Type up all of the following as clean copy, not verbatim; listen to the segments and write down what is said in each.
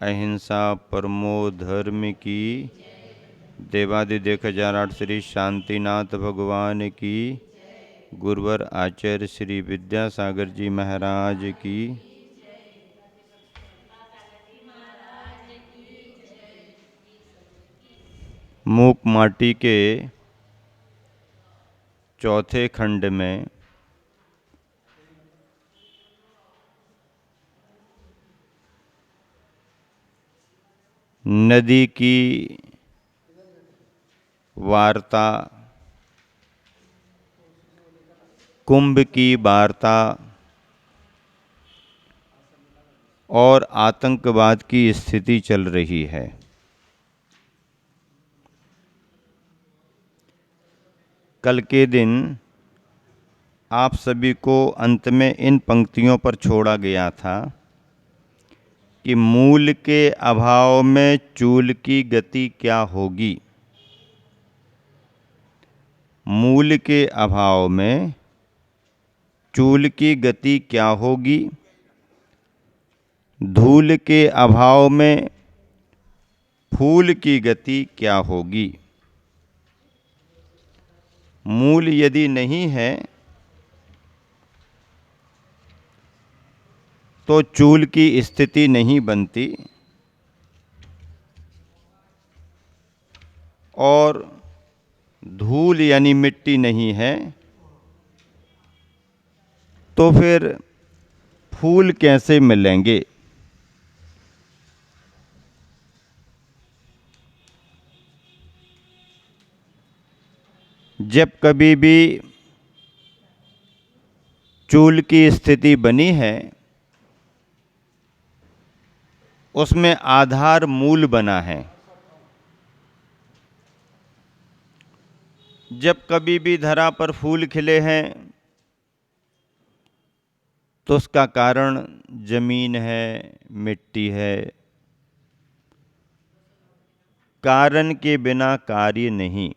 अहिंसा परमो धर्म की। देवादिदेव 1008 श्री शांतिनाथ भगवान की। गुरुवर आचार्य श्री विद्यासागर जी महाराज की। मूक माटी के चौथे खंड में नदी की वार्ता, कुंभ की वार्ता और आतंकवाद की स्थिति चल रही है। कल के दिन आप सभी को अंत में इन पंक्तियों पर छोड़ा गया था कि मूल के अभाव में चूल की गति क्या होगी। मूल के अभाव में चूल की गति क्या होगी। धूल के अभाव में फूल की गति क्या होगी। मूल यदि नहीं है तो चूल की स्थिति नहीं बनती और धूल यानी मिट्टी नहीं है तो फिर फूल कैसे मिलेंगे। जब कभी भी चूल की स्थिति बनी है उसमें आधार मूल बना है। जब कभी भी धरा पर फूल खिले हैं तो उसका कारण जमीन है, मिट्टी है। कारण के बिना कार्य नहीं।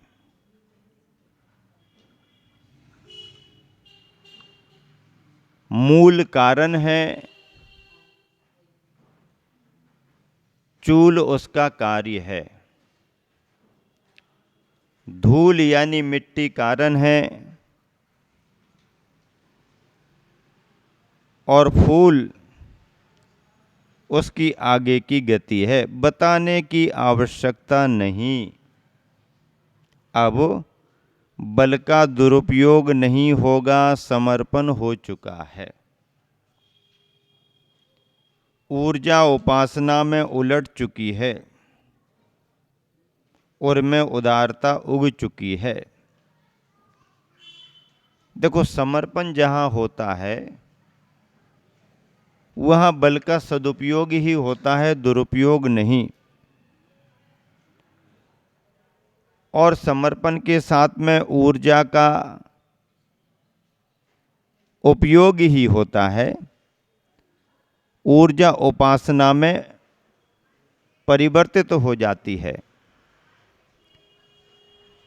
मूल कारण है, चूल उसका कार्य है। धूल यानी मिट्टी कारण है और फूल उसकी आगे की गति है। बताने की आवश्यकता नहीं। अब बल का दुरुपयोग नहीं होगा, समर्पण हो चुका है। ऊर्जा उपासना में उलट चुकी है और में उदारता उग चुकी है। देखो, समर्पण जहाँ होता है वहाँ बल का सदुपयोग ही होता है, दुरुपयोग नहीं। और समर्पण के साथ में ऊर्जा का उपयोग ही होता है। ऊर्जा उपासना में परिवर्तित हो जाती है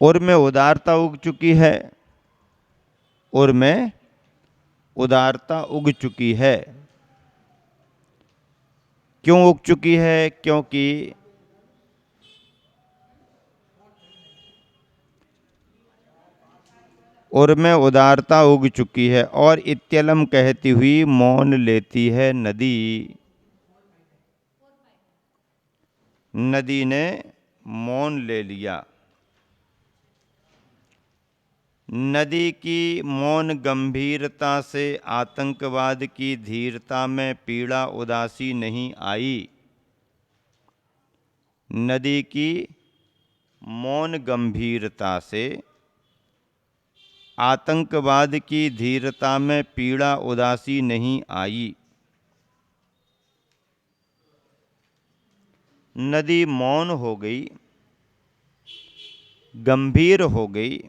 और में उदारता उग चुकी है और में उदारता उग चुकी है। क्यों उग चुकी है? क्योंकि और में उदारता उग चुकी है। और इत्यलम कहती हुई मौन लेती है नदी। नदी ने मौन ले लिया। नदी की मौन गंभीरता से आतंकवाद की धीरता में पीड़ा उदासी नहीं आई। नदी की मौन गंभीरता से आतंकवाद की धीरता में पीड़ा उदासी नहीं आई। नदी मौन हो गई, गंभीर हो गई।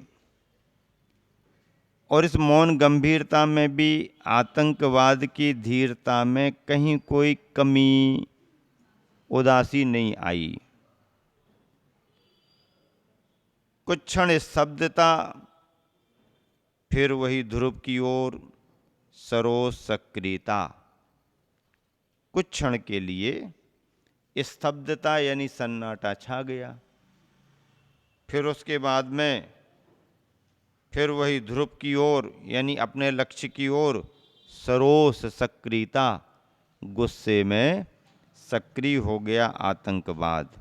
और इस मौन गंभीरता में भी आतंकवाद की धीरता में कहीं कोई कमी उदासी नहीं आई। कुछ क्षण स्तब्धता, फिर वही ध्रुव की ओर सरोज सक्रियता। कुछ क्षण के लिए स्तब्धता यानी सन्नाटा छा गया। फिर उसके बाद में फिर वही ध्रुव की ओर यानी अपने लक्ष्य की ओर सरोस सक्रियता, गुस्से में सक्रिय हो गया आतंकवाद।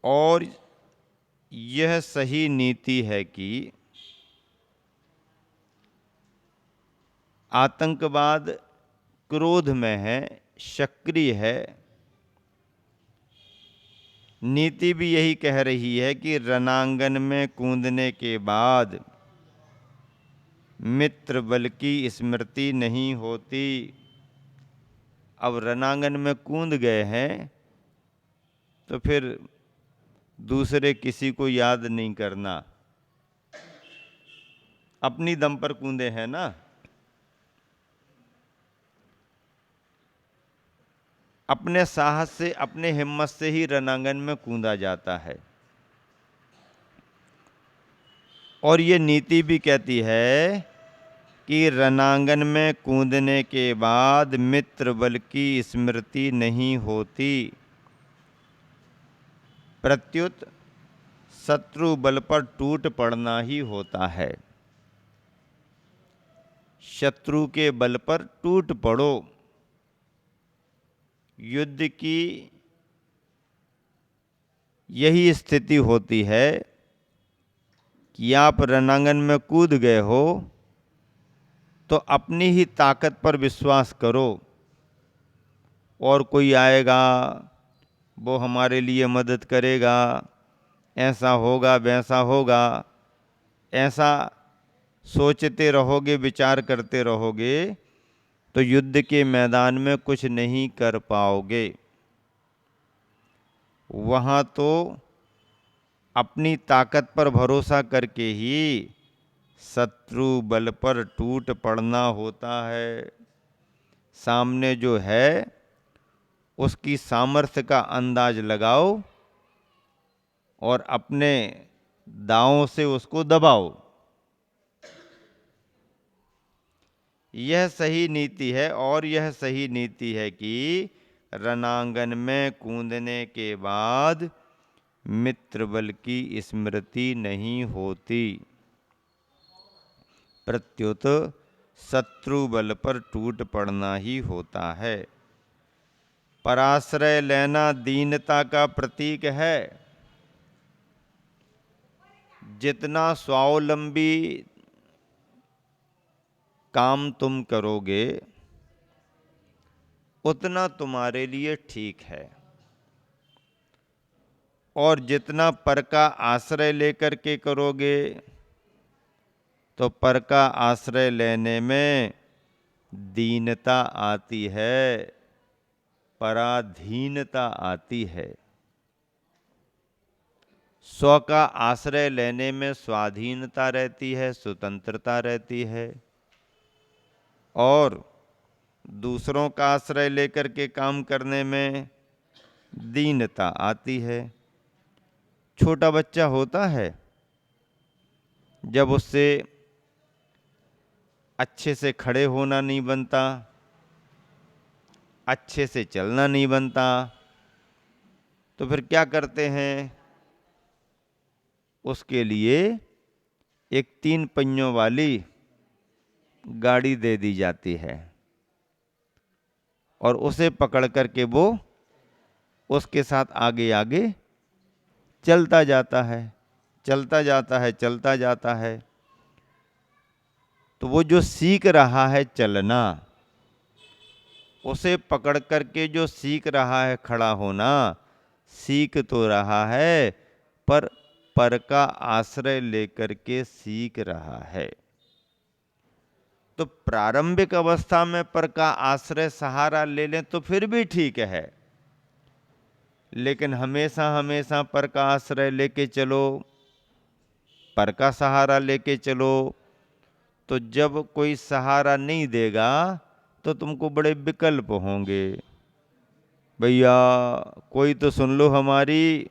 और यह सही नीति है कि आतंकवाद क्रोध में है, सक्रिय है। नीति भी यही कह रही है कि रणांगन में कूदने के बाद मित्र बल की स्मृति नहीं होती। अब रणांगन में कूद गए हैं तो फिर दूसरे किसी को याद नहीं करना, अपनी दम पर कूदे हैं ना। अपने साहस से, अपने हिम्मत से ही रणांगन में कूदा जाता है। और ये नीति भी कहती है कि रणांगन में कूदने के बाद मित्र बल की स्मृति नहीं होती, प्रत्युत शत्रु बल पर टूट पड़ना ही होता है। शत्रु के बल पर टूट पड़ो। युद्ध की यही स्थिति होती है कि आप रणांगन में कूद गए हो तो अपनी ही ताकत पर विश्वास करो, और कोई आएगा वो हमारे लिए मदद करेगा, ऐसा होगा वैसा होगा, ऐसा सोचते रहोगे, विचार करते रहोगे तो युद्ध के मैदान में कुछ नहीं कर पाओगे। वहाँ तो अपनी ताकत पर भरोसा करके ही शत्रु बल पर टूट पड़ना होता है। सामने जो है उसकी सामर्थ्य का अंदाज लगाओ और अपने दांवों से उसको दबाओ। यह सही नीति है। और यह सही नीति है कि रणांगन में कूदने के बाद मित्र बल की स्मृति नहीं होती, प्रत्युत शत्रु बल पर टूट पड़ना ही होता है। पराश्रय लेना दीनता का प्रतीक है। जितना स्वावलंबी काम तुम करोगे उतना तुम्हारे लिए ठीक है, और जितना पर का आश्रय लेकर के करोगे तो पर का आश्रय लेने में दीनता आती है, पराधीनता आती है। स्व का आश्रय लेने में स्वाधीनता रहती है, स्वतंत्रता रहती है, और दूसरों का आश्रय लेकर के काम करने में दीनता आती है। छोटा बच्चा होता है, जब उससे अच्छे से खड़े होना नहीं बनता, अच्छे से चलना नहीं बनता, तो फिर क्या करते हैं? उसके लिए एक 3 पहियों वाली गाड़ी दे दी जाती है और उसे पकड़ करके वो उसके साथ आगे आगे चलता जाता है, चलता जाता है, चलता जाता है। तो वो जो सीख रहा है चलना, उसे पकड़ करके जो सीख रहा है खड़ा होना, सीख तो रहा है पर का आश्रय लेकर के सीख रहा है। तो प्रारंभिक अवस्था में पर का आश्रय सहारा ले लें तो फिर भी ठीक है, लेकिन हमेशा हमेशा पर का आश्रय लेके चलो, पर का सहारा लेके चलो, तो जब कोई सहारा नहीं देगा तो तुमको बड़े विकल्प होंगे। भैया कोई तो सुन लो हमारी,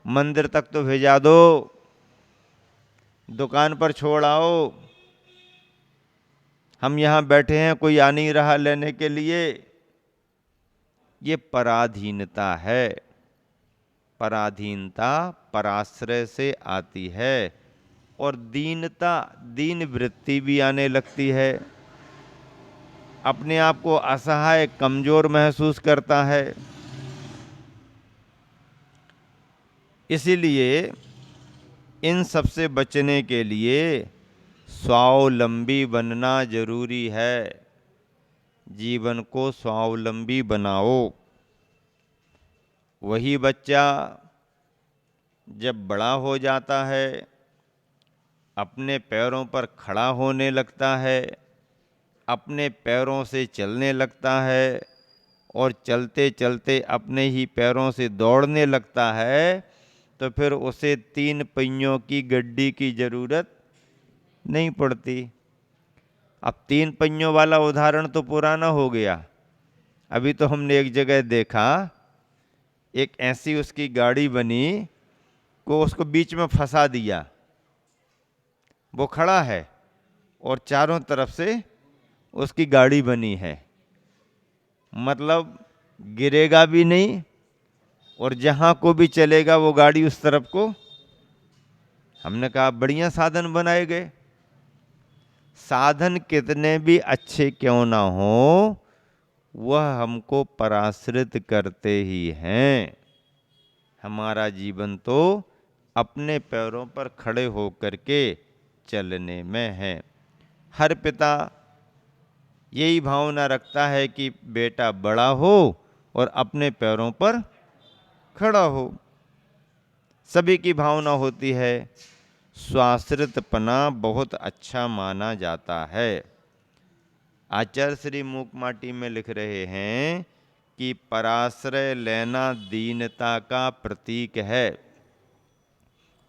मंदिर तक तो भेजा दो, दुकान पर छोड़ आओ, हम यहाँ बैठे हैं, कोई आ नहीं रहा लेने के लिए, ये पराधीनता है। पराधीनता पराश्रय से आती है और दीनता, दीन वृत्ति भी आने लगती है। अपने आप को असहाय, कमजोर महसूस करता है। इसीलिए इन सब से बचने के लिए स्वावलंबी बनना जरूरी है। जीवन को स्वावलंबी बनाओ। वही बच्चा जब बड़ा हो जाता है, अपने पैरों पर खड़ा होने लगता है, अपने पैरों से चलने लगता है और चलते चलते अपने ही पैरों से दौड़ने लगता है, तो फिर उसे 3 पहियों की गड्डी की जरूरत नहीं पड़ती। अब 3 पहियों वाला उदाहरण तो पुराना हो गया। अभी तो हमने एक जगह देखा, एक ऐसी उसकी गाड़ी बनी को उसको बीच में फंसा दिया। वो खड़ा है और चारों तरफ से उसकी गाड़ी बनी है, मतलब गिरेगा भी नहीं और जहां को भी चलेगा वो गाड़ी उस तरफ को। हमने कहा बढ़िया साधन बनाए गए। साधन कितने भी अच्छे क्यों ना हो, वह हमको पराश्रित करते ही हैं। हमारा जीवन तो अपने पैरों पर खड़े होकर के चलने में है। हर पिता यही भावना रखता है कि बेटा बड़ा हो और अपने पैरों पर खड़ा हो। सभी की भावना होती है। स्वाश्रितपना बहुत अच्छा माना जाता है। आचार्य श्री मूकमाटी में लिख रहे हैं कि पराश्रय लेना दीनता का प्रतीक है।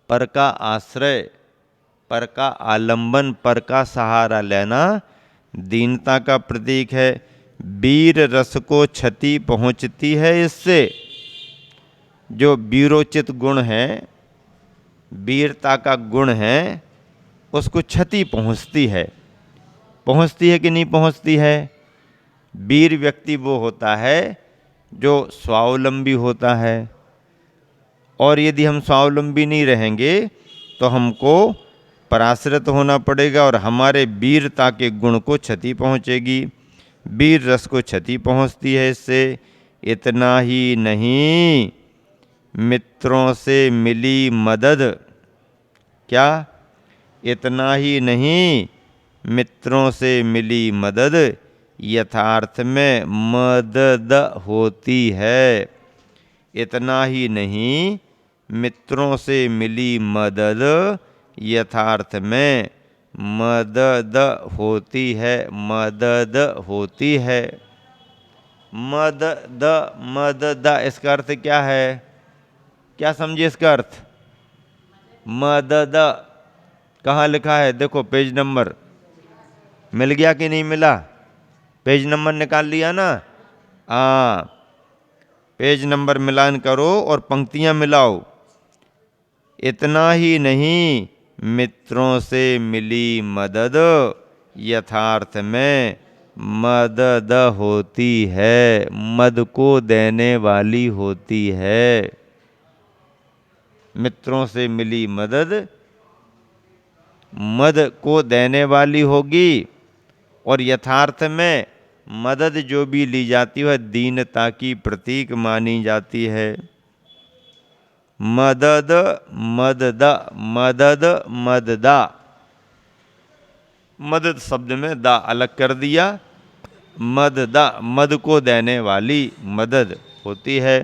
पर का आश्रय, पर का आलंबन, पर का सहारा लेना दीनता का प्रतीक है। वीर रस को क्षति पहुंचती है इससे। जो वीरोचित गुण है, वीरता का गुण है, उसको क्षति पहुंचती है। पहुंचती है कि नहीं पहुंचती है? वीर व्यक्ति वो होता है जो स्वावलंबी होता है। और यदि हम स्वावलंबी नहीं रहेंगे तो हमको पराश्रित होना पड़ेगा और हमारे वीरता के गुण को क्षति पहुंचेगी। वीर रस को क्षति पहुंचती है इससे। इतना ही नहीं, मित्रों से मिली मदद, क्या? इतना ही नहीं, मित्रों से मिली मदद यथार्थ में मदद होती है। इतना ही नहीं, मित्रों से मिली मदद यथार्थ में मदद होती है। मदद होती है। मदद, मदद, इसका अर्थ क्या है? क्या समझिए इसका अर्थ? मदद कहाँ लिखा है? देखो पेज नंबर मिल गया कि नहीं मिला? पेज नंबर निकाल लिया ना? हाँ, पेज नंबर मिलान करो और पंक्तियां मिलाओ। इतना ही नहीं, मित्रों से मिली मदद यथार्थ में मदद होती है। मद को देने वाली होती है। मित्रों से मिली मदद मद को देने वाली होगी और यथार्थ में मदद जो भी ली जाती है दीनता की प्रतीक मानी जाती है। मदद, मदद, मदद, मददा। मदद शब्द में दा अलग कर दिया। मददा, मद को देने वाली मदद होती है।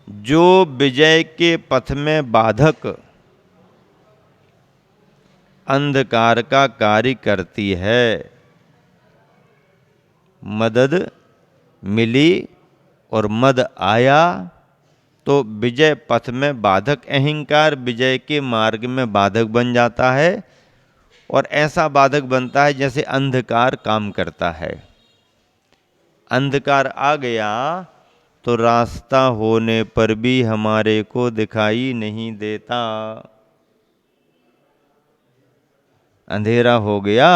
जो विजय के पथ में बाधक अंधकार का कार्य करती है। मदद मिली और मद आया तो विजय पथ में बाधक, अहंकार विजय के मार्ग में बाधक बन जाता है और ऐसा बाधक बनता है जैसे अंधकार काम करता है। अंधकार आ गया तो रास्ता होने पर भी हमारे को दिखाई नहीं देता। अंधेरा हो गया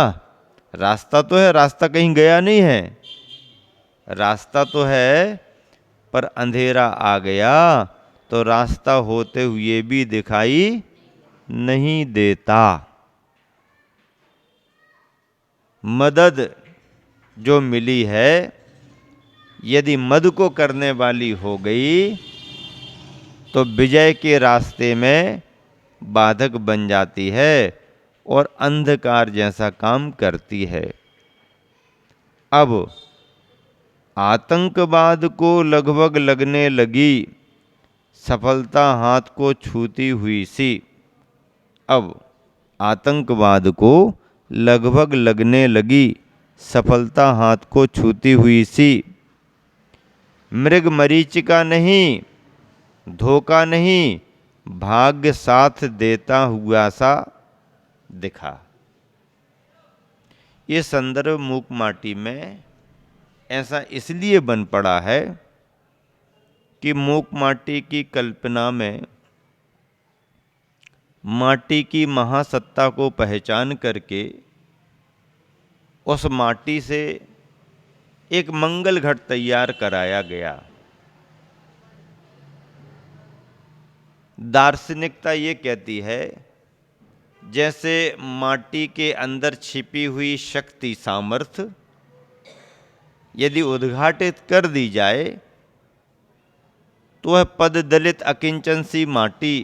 रास्ता तो है, रास्ता कहीं गया नहीं है, रास्ता तो है, पर अंधेरा आ गया तो रास्ता होते हुए भी दिखाई नहीं देता। मदद जो मिली है, यदि मद को करने वाली हो गई तो विजय के रास्ते में बाधक बन जाती है और अंधकार जैसा काम करती है। अब आतंकवाद को लगभग लगने लगी सफलता हाथ को छूती हुई सी। अब आतंकवाद को लगभग लगने लगी सफलता हाथ को छूती हुई सी। मृग मरीचिका नहीं, धोखा नहीं, भाग्य साथ देता हुआ सा दिखा। ये संदर्भ मूक माटी में ऐसा इसलिए बन पड़ा है कि मूक माटी की कल्पना में माटी की महासत्ता को पहचान करके उस माटी से एक मंगल घट तैयार कराया गया। दार्शनिकता ये कहती है जैसे माटी के अंदर छिपी हुई शक्ति सामर्थ्य यदि उद्घाटित कर दी जाए तो वह पद दलित अकिंचन सी माटी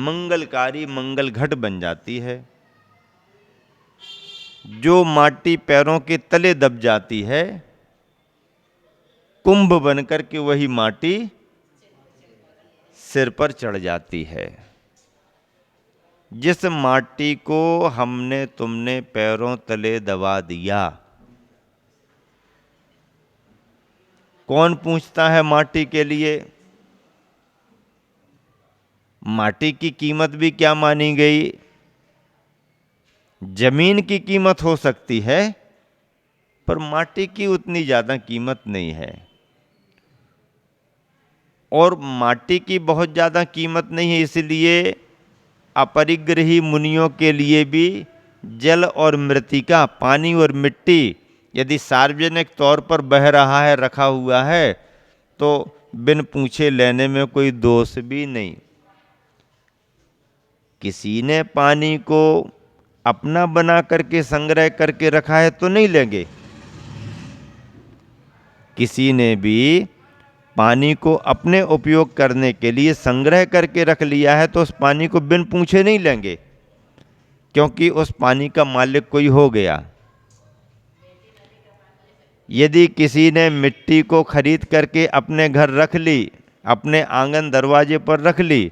मंगलकारी मंगल घट बन जाती है। जो माटी पैरों के तले दब जाती है, कुंभ बनकर के वही माटी सिर पर चढ़ जाती है। जिस माटी को हमने तुमने पैरों तले दबा दिया, कौन पूछता है माटी के लिए? माटी की कीमत भी क्या मानी गई? जमीन की कीमत हो सकती है, पर माटी की उतनी ज्यादा कीमत नहीं है। और माटी की बहुत ज्यादा कीमत नहीं है, इसलिए अपरिग्रही मुनियों के लिए भी जल और मृतिका, पानी और मिट्टी यदि सार्वजनिक तौर पर बह रहा है, रखा हुआ है, तो बिन पूछे लेने में कोई दोष भी नहीं। किसी ने पानी को अपना बना करके संग्रह करके रखा है तो नहीं लेंगे। किसी ने भी पानी को अपने उपयोग करने के लिए संग्रह करके रख लिया है तो उस पानी को बिन पूछे नहीं लेंगे, क्योंकि उस पानी का मालिक कोई हो गया। यदि किसी ने मिट्टी को खरीद करके अपने घर रख ली, अपने आंगन दरवाजे पर रख ली,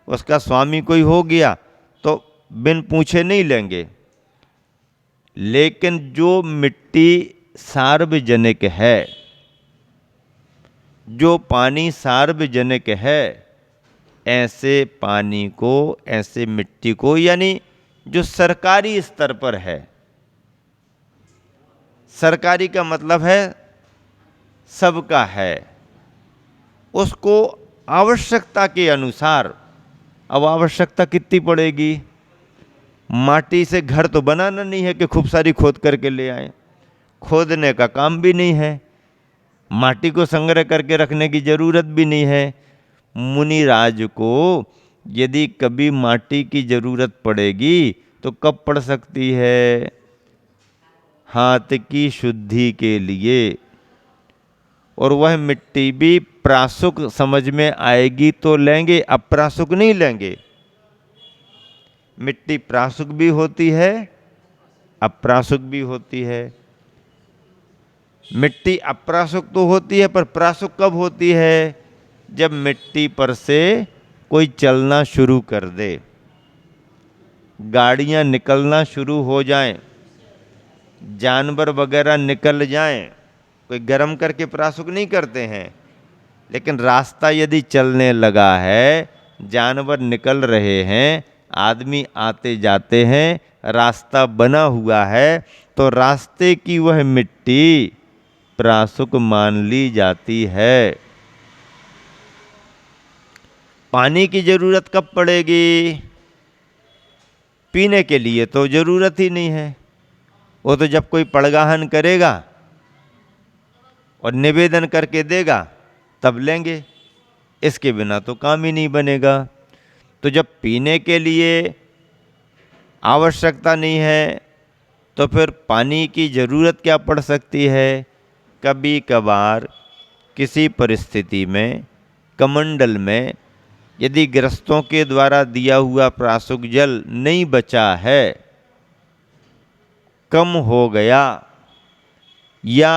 उसका स्वामी कोई हो गया तो बिन पूछे नहीं लेंगे। लेकिन जो मिट्टी सार्वजनिक है, जो पानी सार्वजनिक है, ऐसे पानी को, ऐसे मिट्टी को, यानी जो सरकारी स्तर पर है, सरकारी का मतलब है सबका है, उसको आवश्यकता के अनुसार, अब आवश्यकता कितनी पड़ेगी? माटी से घर तो बनाना नहीं है कि खूब सारी खोद करके ले आए, खोदने का काम भी नहीं है, माटी को संग्रह करके रखने की जरूरत भी नहीं है। मुनिराज को यदि कभी माटी की जरूरत पड़ेगी तो कब पड़ सकती है? हाथ की शुद्धि के लिए। और वह मिट्टी भी प्रासुक समझ में आएगी तो लेंगे, अप्रासुक नहीं लेंगे। मिट्टी प्रासुक भी होती है, अप्रासुक भी होती है। मिट्टी अप्रासुक तो होती है, पर प्रासुक कब होती है? जब मिट्टी पर से कोई चलना शुरू कर दे, गाड़ियां निकलना शुरू हो जाएं, जानवर वगैरह निकल जाएं। कोई गर्म करके प्रासुक नहीं करते हैं, लेकिन रास्ता यदि चलने लगा है, जानवर निकल रहे हैं, आदमी आते जाते हैं, रास्ता बना हुआ है, तो रास्ते की वह मिट्टी प्रासुक मान ली जाती है। पानी की जरूरत कब पड़ेगी? पीने के लिए तो जरूरत ही नहीं है, वो तो जब कोई पड़गाहन करेगा और निवेदन करके देगा तब लेंगे, इसके बिना तो काम ही नहीं बनेगा। तो जब पीने के लिए आवश्यकता नहीं है तो फिर पानी की ज़रूरत क्या पड़ सकती है? कभी कभार किसी परिस्थिति में, कमंडल में, यदि गृहस्थों के द्वारा दिया हुआ प्रासुक जल नहीं बचा है, कम हो गया या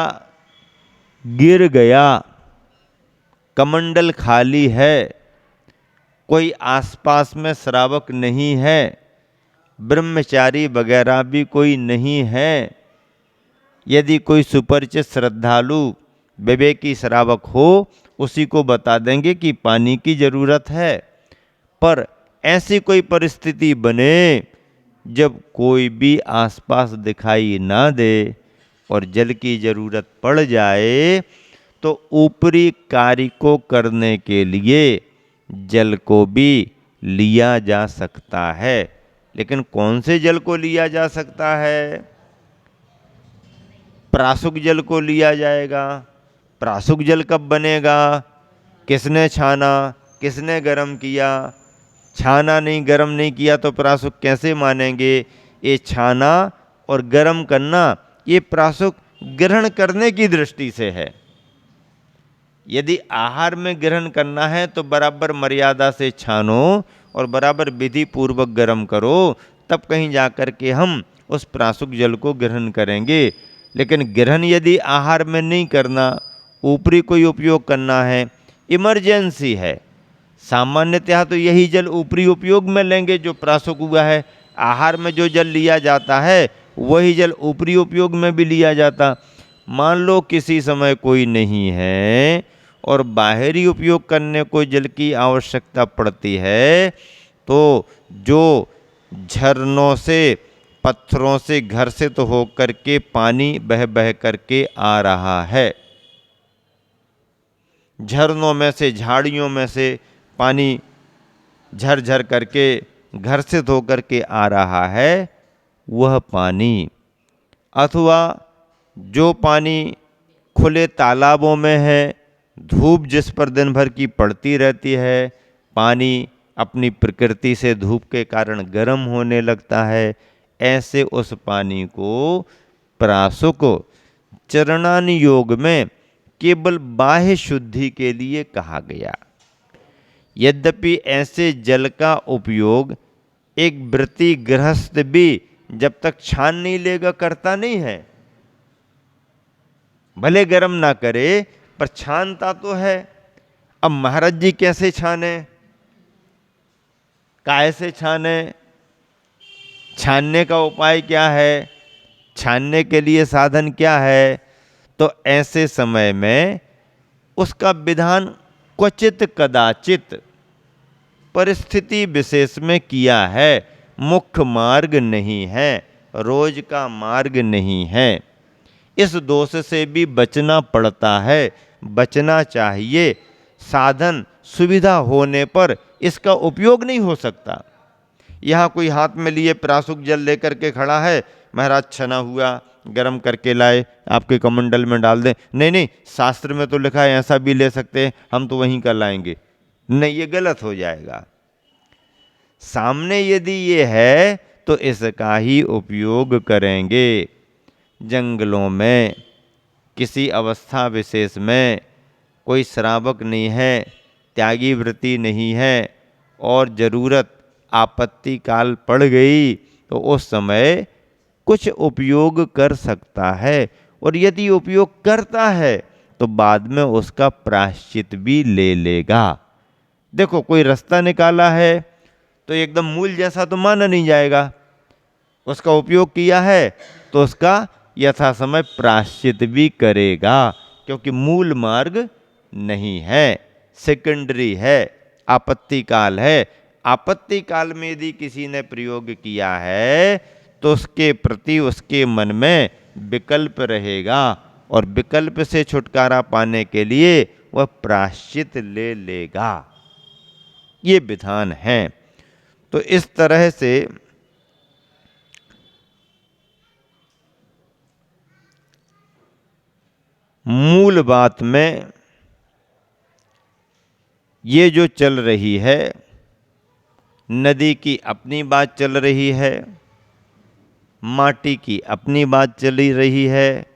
गिर गया, कमंडल खाली है, कोई आसपास में श्रावक नहीं है, ब्रह्मचारी वगैरह भी कोई नहीं है, यदि कोई सुपरिचित श्रद्धालु विवेकी श्रावक हो उसी को बता देंगे कि पानी की ज़रूरत है। पर ऐसी कोई परिस्थिति बने जब कोई भी आसपास दिखाई ना दे और जल की ज़रूरत पड़ जाए, तो ऊपरी कार्य को करने के लिए जल को भी लिया जा सकता है। लेकिन कौन से जल को लिया जा सकता है? प्रासुक जल को लिया जाएगा। प्रासुक जल कब बनेगा? किसने छाना, किसने गर्म किया? छाना नहीं, गर्म नहीं किया तो प्रासुक कैसे मानेंगे? ये छाना और गर्म करना ये प्रासुक ग्रहण करने की दृष्टि से है। यदि आहार में ग्रहण करना है तो बराबर मर्यादा से छानो और बराबर विधि पूर्वक गर्म करो, तब कहीं जाकर के हम उस प्रासुक जल को ग्रहण करेंगे। लेकिन ग्रहण यदि आहार में नहीं करना, ऊपरी कोई उपयोग करना है, इमरजेंसी है, सामान्यतः तो यही जल ऊपरी उपयोग में लेंगे जो प्रासुक हुआ है। आहार में जो जल लिया जाता है वही जल ऊपरी उपयोग में भी लिया जाता। मान लो किसी समय कोई नहीं है और बाहरी उपयोग करने को जल की आवश्यकता पड़ती है, तो जो झरनों से, पत्थरों से, घर से तो हो करके पानी बह बह करके आ रहा है, झरनों में से, झाड़ियों में से पानी झरझर करके घर से धो करके आ रहा है, वह पानी, अथवा जो पानी खुले तालाबों में है, धूप जिस पर दिन भर की पड़ती रहती है, पानी अपनी प्रकृति से धूप के कारण गर्म होने लगता है, ऐसे उस पानी को प्रासुक चरणान योग में केवल बाह्य शुद्धि के लिए कहा गया। यद्यपि ऐसे जल का उपयोग एक व्रती गृहस्थ भी जब तक छान नहीं लेगा करता नहीं है। भले गर्म ना करे पर छानता तो है। अब महाराज जी कैसे छाने, कैसे छाने, छानने का उपाय क्या है, छानने के लिए साधन क्या है? तो ऐसे समय में उसका विधान क्वचित कदाचित परिस्थिति विशेष में किया है, मुख्य मार्ग नहीं है, रोज का मार्ग नहीं है। इस दोष से भी बचना पड़ता है, बचना चाहिए। साधन सुविधा होने पर इसका उपयोग नहीं हो सकता। यहाँ कोई हाथ में लिए प्रासुक जल लेकर के खड़ा है, महाराज छना हुआ गर्म करके लाए आपके कमंडल में डाल दें, नहीं नहीं, शास्त्र में तो लिखा है ऐसा भी ले सकते हैं, हम तो वहीं का लाएंगे, नहीं, ये गलत हो जाएगा। सामने यदि ये है तो इसका ही उपयोग करेंगे। जंगलों में किसी अवस्था विशेष में कोई श्रावक नहीं है, त्यागी व्रती नहीं है और ज़रूरत आपत्ति काल पड़ गई तो उस समय कुछ उपयोग कर सकता है, और यदि उपयोग करता है तो बाद में उसका प्रायश्चित भी ले लेगा। देखो कोई रास्ता निकाला है तो एकदम मूल जैसा तो माना नहीं जाएगा, उसका उपयोग किया है तो उसका यथा समय प्रायश्चित भी करेगा, क्योंकि मूल मार्ग नहीं है, सेकेंडरी है, आपत्ति काल है। आपत्ति काल में यदि किसी ने प्रयोग किया है तो उसके प्रति उसके मन में विकल्प रहेगा, और विकल्प से छुटकारा पाने के लिए वह प्रायश्चित ले लेगा। ये विधान है। तो इस तरह से मूल बात में ये जो चल रही है, नदी की अपनी बात चल रही है, माटी की अपनी बात चली रही है।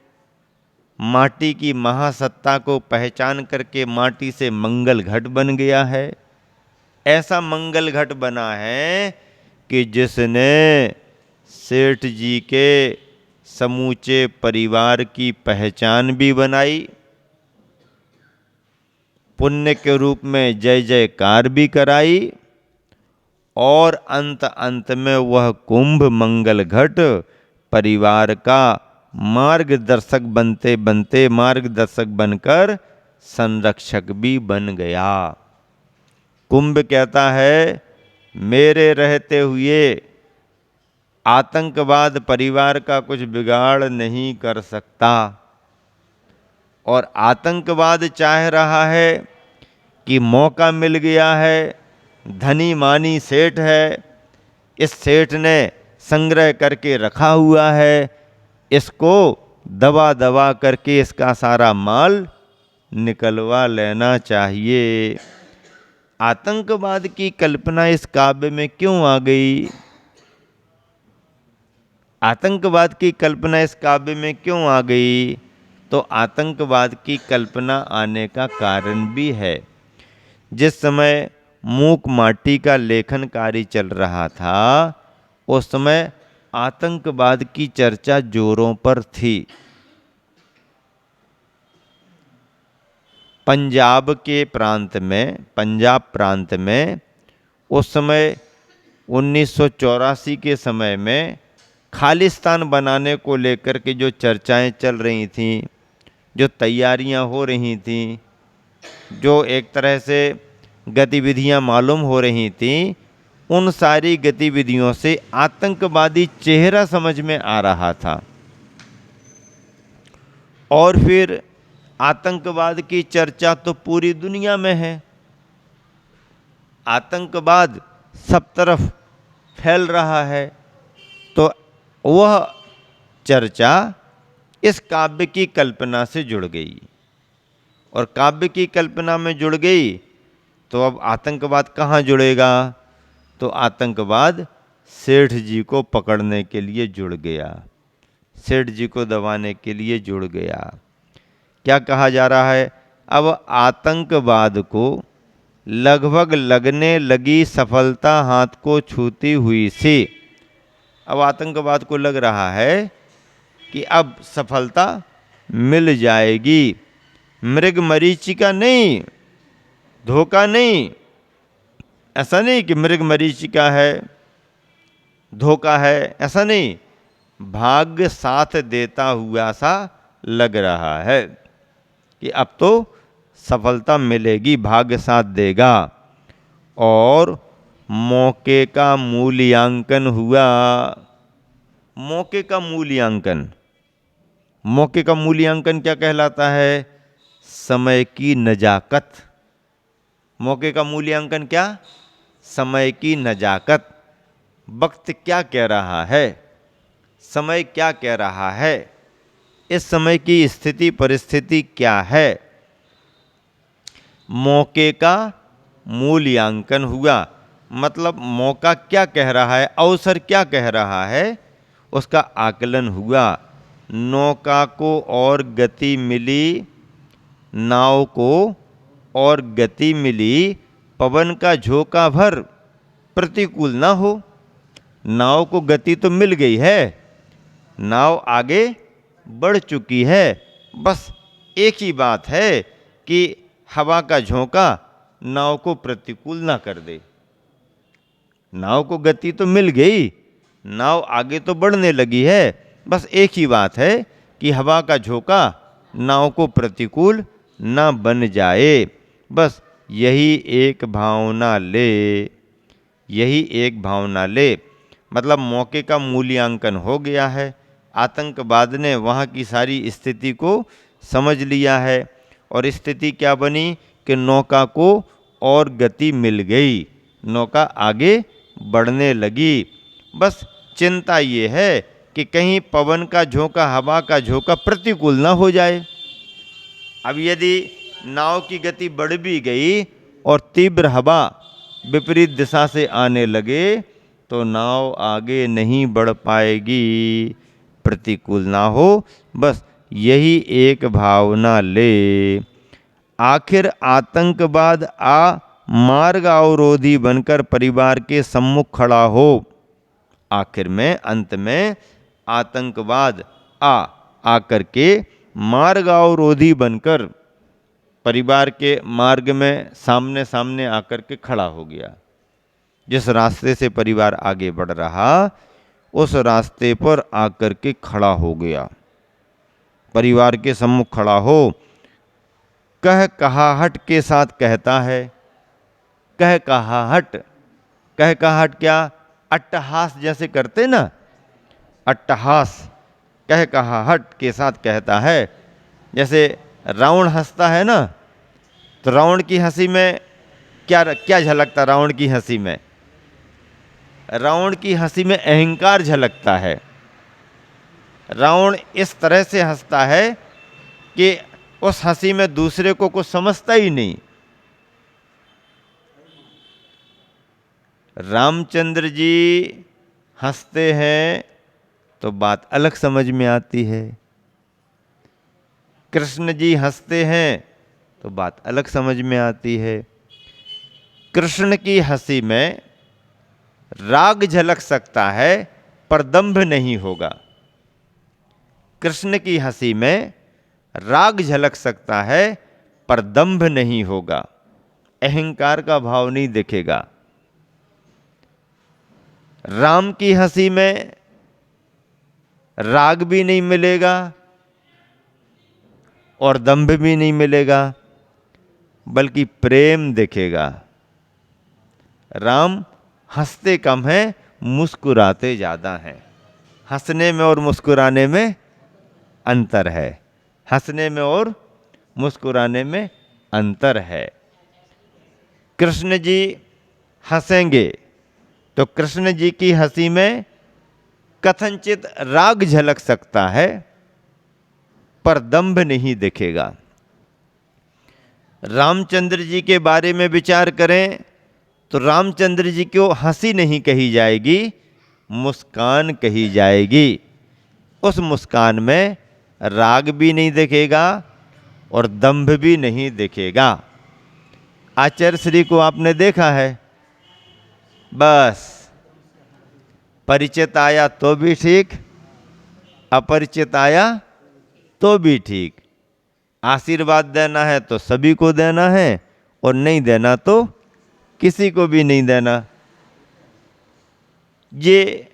माटी की महासत्ता को पहचान करके माटी से मंगल घट बन गया है। ऐसा मंगल घट बना है कि जिसने सेठ जी के समूचे परिवार की पहचान भी बनाई, पुण्य के रूप में जय जयकार भी कराई, और अंत अंत में वह कुंभ मंगल घट परिवार का मार्गदर्शक बनते बनते मार्गदर्शक बनकर संरक्षक भी बन गया। कुंभ कहता है, मेरे रहते हुए आतंकवाद परिवार का कुछ बिगाड़ नहीं कर सकता, और आतंकवाद चाह रहा है कि मौका मिल गया है, धनी मानी सेठ है, इस सेठ ने संग्रह करके रखा हुआ है, इसको दबा दबा करके इसका सारा माल निकलवा लेना चाहिए। आतंकवाद की कल्पना इस काव्य में क्यों आ गई? आतंकवाद की कल्पना इस काव्य में क्यों आ गई? तो आतंकवाद की कल्पना आने का कारण भी है। जिस समय मूक माटी का लेखन कार्य चल रहा था, उस समय आतंकवाद की चर्चा जोरों पर थी। पंजाब प्रांत में उस समय 1984 के समय में खालिस्तान बनाने को लेकर के जो चर्चाएं चल रही थीं, जो तैयारियां हो रही थीं, जो एक तरह से गतिविधियां मालूम हो रही थीं, उन सारी गतिविधियों से आतंकवादी चेहरा समझ में आ रहा था। और फिर आतंकवाद की चर्चा तो पूरी दुनिया में है, आतंकवाद सब तरफ फैल रहा है, तो वह चर्चा इस काव्य की कल्पना से जुड़ गई, और काव्य की कल्पना में जुड़ गई तो अब आतंकवाद कहाँ जुड़ेगा? तो आतंकवाद सेठ जी को पकड़ने के लिए जुड़ गया, सेठ जी को दबाने के लिए जुड़ गया। क्या कहा जा रहा है? अब आतंकवाद को लगभग लगने लगी सफलता हाथ को छूती हुई सी। अब आतंकवाद को लग रहा है कि अब सफलता मिल जाएगी। मृग मरीचिका नहीं, धोखा नहीं। ऐसा नहीं कि मृग मरीचिका है, धोखा है, ऐसा नहीं। भाग्य साथ देता हुआ सा लग रहा है कि अब तो सफलता मिलेगी, भाग्य साथ देगा। और मौके का मूल्यांकन हुआ। मौके का मूल्यांकन, मौके का मूल्यांकन क्या कहलाता है? समय की नजाकत। मौके का मूल्यांकन क्या? समय की नजाकत। वक्त क्या कह रहा है, समय क्या कह रहा है, इस समय की स्थिति परिस्थिति क्या है, मौके का मूल्यांकन हुआ। मतलब मौका क्या कह रहा है, अवसर क्या कह रहा है, उसका आकलन हुआ। नौका को और गति मिली, नाव को और गति मिली, पवन का झोंका भर प्रतिकूल ना हो। नाव को गति तो मिल गई है, नाव आगे बढ़ चुकी है, बस एक ही बात है कि हवा का झोंका नाव को प्रतिकूल ना कर दे। नाव को गति तो मिल गई, नाव आगे तो बढ़ने लगी है, बस एक ही बात है कि हवा का झोंका नाव को प्रतिकूल ना बन जाए। बस यही एक भावना ले, यही एक भावना ले। मतलब मौके का मूल्यांकन हो गया है, आतंकवाद ने वहाँ की सारी स्थिति को समझ लिया है, और स्थिति क्या बनी कि नौका को और गति मिल गई, नौका आगे बढ़ने लगी। बस चिंता ये है कि कहीं पवन का झोंका, हवा का झोंका प्रतिकूल ना हो जाए। अब यदि नाव की गति बढ़ भी गई और तीव्र हवा विपरीत दिशा से आने लगे तो नाव आगे नहीं बढ़ पाएगी, प्रतिकूल ना हो। बस यही एक भावना ले। आखिर आतंकवाद मार्ग अवरोधी बनकर परिवार के सम्मुख खड़ा हो। आखिर में, अंत में आतंकवाद आकर के मार्ग अवरोधी बनकर परिवार के मार्ग में सामने सामने आकर के खड़ा हो गया। जिस रास्ते से परिवार आगे बढ़ रहा उस रास्ते पर आकर के खड़ा हो गया, परिवार के सम्मुख खड़ा हो। कह कहाहट के साथ कहता है, कह कहाहट, कह कहाहट क्या? अट्टहास जैसे करते ना, अट्टहास। कह कहाहट के साथ कहता है, जैसे रावण हंसता है ना, तो रावण की हंसी में क्या क्या झलकता? रावण की हंसी में, रावण की हंसी में अहंकार झलकता है। रावण इस तरह से हंसता है कि उस हंसी में दूसरे को कुछ समझता ही नहीं। रामचंद्र जी हंसते हैं तो बात अलग समझ में आती है, कृष्ण जी हंसते हैं तो बात अलग समझ में आती है। कृष्ण की हंसी में राग झलक सकता है पर दंभ नहीं होगा। कृष्ण की हंसी में राग झलक सकता है पर दंभ नहीं होगा, अहंकार का भाव नहीं दिखेगा। राम की हंसी में राग भी नहीं मिलेगा और दंभ भी नहीं मिलेगा, बल्कि प्रेम दिखेगा। राम हंसते कम हैं, मुस्कुराते ज़्यादा हैं। हंसने में और मुस्कुराने में अंतर है, हंसने में और मुस्कुराने में अंतर है। कृष्ण जी हंसेंगे तो कृष्ण जी की हंसी में कथनचित राग झलक सकता है पर दंभ नहीं दिखेगा। रामचंद्र जी के बारे में विचार करें तो रामचंद्र जी को हंसी नहीं कही जाएगी, मुस्कान कही जाएगी। उस मुस्कान में राग भी नहीं दिखेगा और दंभ भी नहीं दिखेगा। आचार्य श्री को आपने देखा है, बस परिचित आया तो भी ठीक, अपरिचित आया तो भी ठीक। आशीर्वाद देना है तो सभी को देना है और नहीं देना तो किसी को भी नहीं देना। ये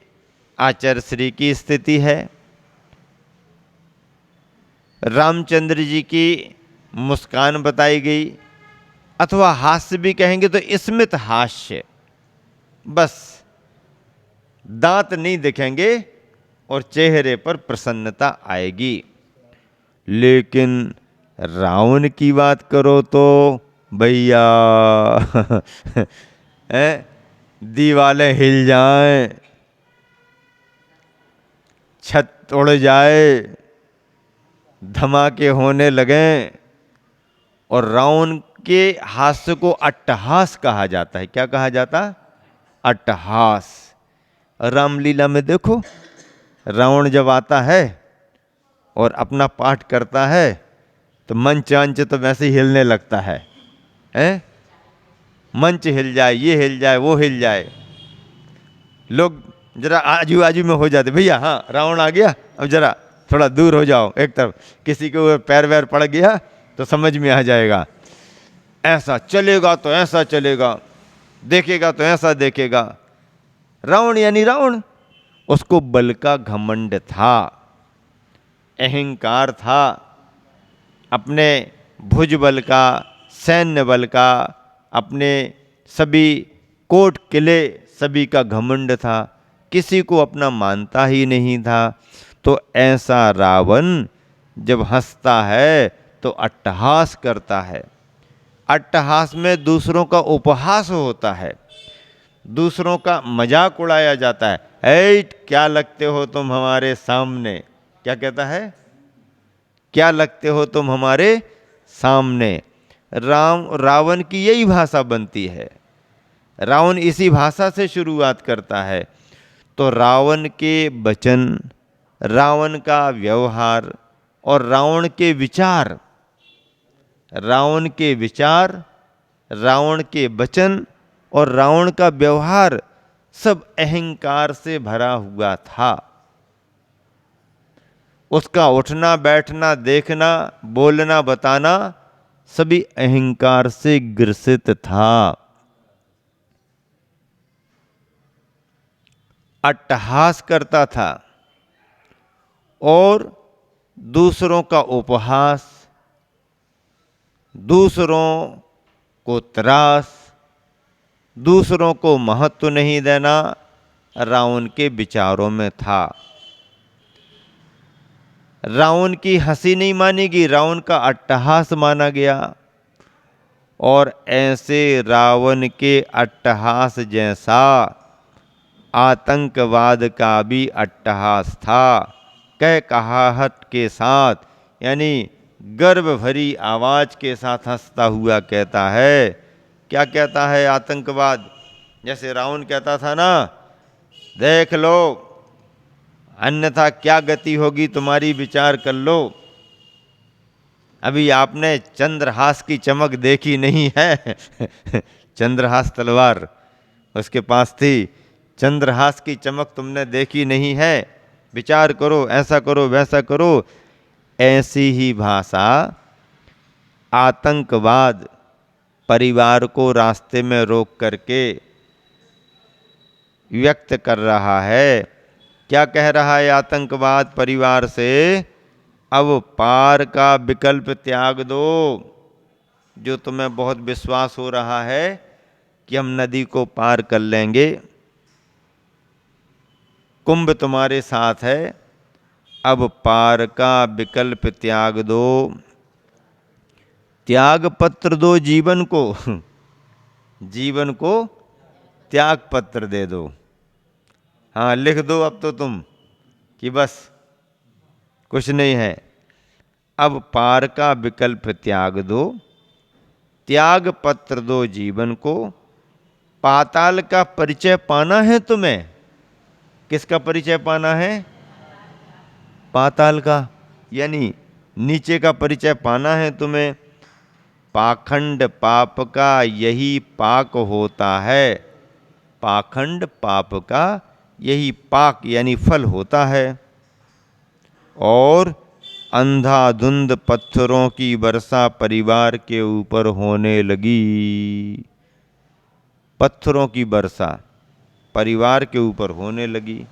आचार्य श्री की स्थिति है। रामचंद्र जी की मुस्कान बताई गई, अथवा हास्य भी कहेंगे तो स्मित हास्य, बस दांत नहीं दिखेंगे और चेहरे पर प्रसन्नता आएगी। लेकिन रावण की बात करो तो भैया दीवारें हिल जाएं, छत उड़ जाए, धमाके होने लगें। और रावण के हास्य को अट्टहास कहा जाता है। क्या कहा जाता? अट्टहास। रामलीला में देखो, रावण जब आता है और अपना पाठ करता है तो मंच अंच तो वैसे ही हिलने लगता है, मंच हिल जाए, ये हिल जाए, वो हिल जाए, लोग जरा आजू बाजू में हो जाते, भैया हाँ रावण आ गया, अब जरा थोड़ा दूर हो जाओ एक तरफ, किसी को पैर वैर पड़ गया तो समझ में आ जाएगा। ऐसा चलेगा तो ऐसा चलेगा, देखेगा तो ऐसा देखेगा। रावण यानी रावण, उसको बल का घमंड था, अहंकार था, अपने भुज बल का, सैन्य बल का, अपने सभी कोट किले सभी का घमंड था, किसी को अपना मानता ही नहीं था। तो ऐसा रावण जब हंसता है तो अट्टहास करता है। अट्टहास में दूसरों का उपहास होता है, दूसरों का मजाक उड़ाया जाता है। ऐट क्या लगते हो तुम हमारे सामने, क्या कहता है? क्या लगते हो तुम हमारे सामने। रावण की यही भाषा बनती है, रावण इसी भाषा से शुरुआत करता है। तो रावण के वचन, रावण का व्यवहार और रावण के विचार, रावण के विचार, रावण के वचन और रावण का व्यवहार सब अहंकार से भरा हुआ था। उसका उठना बैठना, देखना, बोलना, बताना सभी अहंकार से ग्रसित था। अट्टहास करता था और दूसरों का उपहास, दूसरों को त्रास, दूसरों को महत्व नहीं देना रावण के विचारों में था। रावण की हंसी नहीं मानी गई, रावण का अट्टहास माना गया। और ऐसे रावण के अट्टहास जैसा आतंकवाद का भी अट्टहास था। कह कहाहट के साथ, यानी गर्व भरी आवाज के साथ हंसता हुआ कहता है। क्या कहता है आतंकवाद? जैसे रावण कहता था ना, देख लो अन्यथा क्या गति होगी तुम्हारी, विचार कर लो। अभी आपने चंद्रहास की चमक देखी नहीं है। चंद्रहास तलवार उसके पास थी, चंद्रहास की चमक तुमने देखी नहीं है, विचार करो, ऐसा करो, वैसा करो। ऐसी ही भाषा आतंकवाद परिवार को रास्ते में रोक करके व्यक्त कर रहा है। क्या कह रहा है आतंकवाद परिवार से? अब पार का विकल्प त्याग दो। जो तुम्हें बहुत विश्वास हो रहा है कि हम नदी को पार कर लेंगे, कुंभ तुम्हारे साथ है, अब पार का विकल्प त्याग दो। त्याग पत्र दो जीवन को, जीवन को त्याग पत्र दे दो। हाँ, लिख दो अब तो तुम कि बस कुछ नहीं है, अब पार का विकल्प त्याग दो, त्याग पत्र दो जीवन को। पाताल का परिचय पाना है तुम्हें। किसका परिचय पाना है? पाताल का, यानी नीचे का परिचय पाना है तुम्हें। पाखंड पाप का यही पाक होता है, पाखंड पाप का यही पाक यानी फल होता है। और अंधाधुंध पत्थरों की वर्षा परिवार के ऊपर होने लगी। पत्थरों की वर्षा परिवार के ऊपर होने लगी।